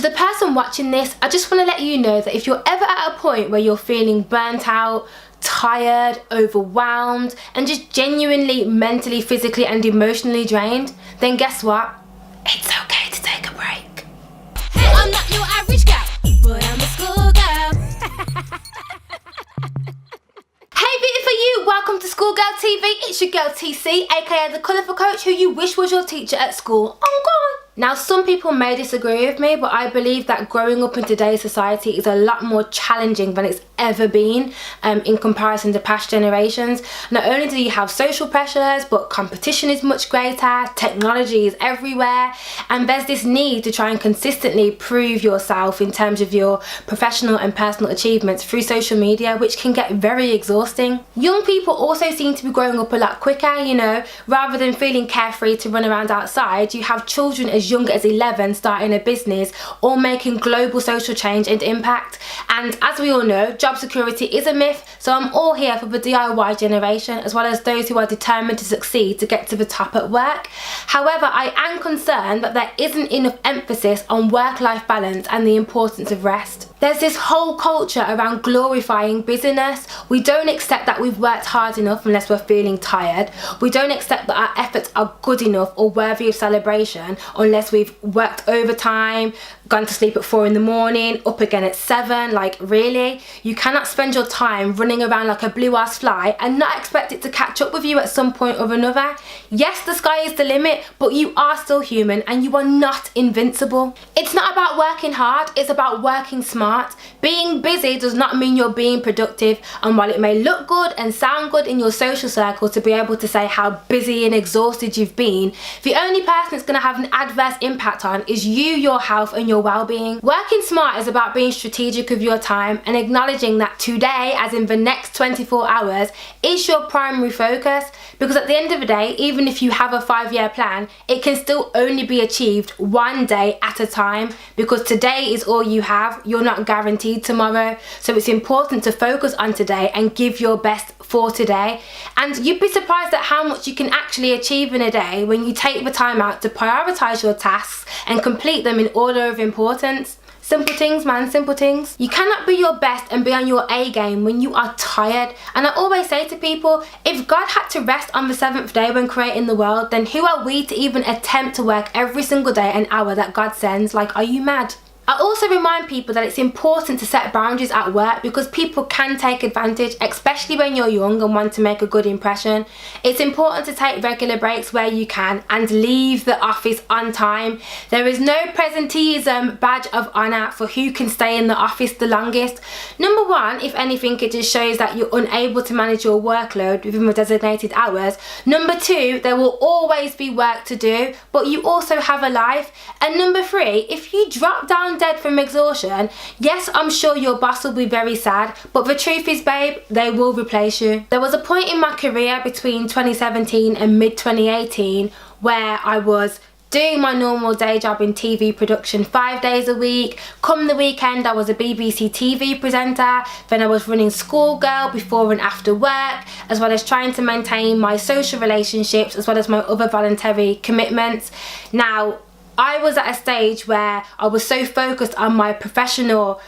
To the person watching this, I just want to let you know that if you're ever at a point where you're feeling burnt out, tired, overwhelmed, and just genuinely mentally, physically and emotionally drained, then guess what? It's okay to take a break. Hey, I'm not your average girl, but I'm a school girl. Hey beautiful you, welcome to School Girl TV. It's your girl Tee Cee, aka the colourful coach who you wish was your teacher at school. Oh God. Now some people may disagree with me, but I believe that growing up in today's society is a lot more challenging than it's ever been in comparison to past generations. Not only do you have social pressures, but competition is much greater, technology is everywhere, and there's this need to try and consistently prove yourself in terms of your professional and personal achievements through social media, which can get very exhausting. Young people also seem to be growing up a lot quicker, you know, rather than feeling carefree to run around outside, you have children as young as 11 starting a business or making global social change and impact. And as we all know, job security is a myth, so I'm all here for the DIY generation as well as those who are determined to succeed to get to the top at work. However, I am concerned that there isn't enough emphasis on work-life balance and the importance of rest. There's this whole culture around glorifying busyness. We don't accept that we've worked hard enough unless we're feeling tired. We don't accept that our efforts are good enough or worthy of celebration unless we've worked overtime, gone to sleep at 4 in the morning, up again at 7. Like, really? You cannot spend your time running around like a blue-ass fly and not expect it to catch up with you at some point or another. Yes, the sky is the limit, but you are still human and you are not invincible. It's not about working hard, it's about working smart. Being busy does not mean you're being productive, and while it may look good and sound good in your social circle to be able to say how busy and exhausted you've been, the only person it's going to have an adverse impact on is you, your health and your well-being. Working smart is about being strategic with your time and acknowledging that today, as in the next 24 hours, is your primary focus, because at the end of the day, even if you have a 5-year plan, it can still only be achieved one day at a time, because today is all you have. You're not guaranteed tomorrow, so it's important to focus on today and give your best for today. And you'd be surprised at how much you can actually achieve in a day when you take the time out to prioritize your tasks and complete them in order of importance. Simple things, man, simple things. You cannot be your best and be on your A game when you are tired. And I always say to people, if God had to rest on the 7th day when creating the world, then who are we to even attempt to work every single day an hour that God sends? Like, are you mad? I also remind people that it's important to set boundaries at work because people can take advantage, especially when you're young and want to make a good impression. It's important to take regular breaks where you can and leave the office on time. There is no presenteeism badge of honour for who can stay in the office the longest. Number one, if anything, it just shows that you're unable to manage your workload within the designated hours. Number two, there will always be work to do, but you also have a life. And number three, if you drop down dead from exhaustion, yes, I'm sure your boss will be very sad, but the truth is, babe, they will replace you. There was a point in my career between 2017 and mid-2018 where I was doing my normal day job in TV production 5 days a week. Come the weekend, I was a BBC TV presenter. Then I was running School Girl before and after work, as well as trying to maintain my social relationships, as well as my other voluntary commitments. Now, I was at a stage where I was so focused on my professional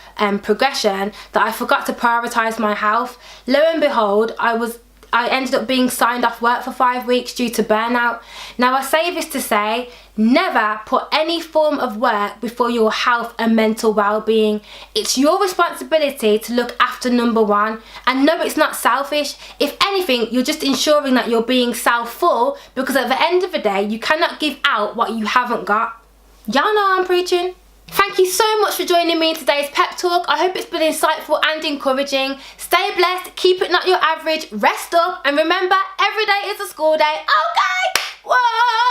progression that I forgot to prioritise my health. Lo and behold, I ended up being signed off work for 5 weeks due to burnout. Now I say this to say, never put any form of work before your health and mental well-being. It's your responsibility to look after number one. And no, it's not selfish. If anything, you're just ensuring that you're being self-full, because at the end of the day, you cannot give out what you haven't got. Y'all know I'm preaching. Thank you so much for joining me in today's pep talk. I hope it's been insightful and encouraging. Stay blessed, keep it not your average, rest up, and remember, every day is a school day, okay? Whoa!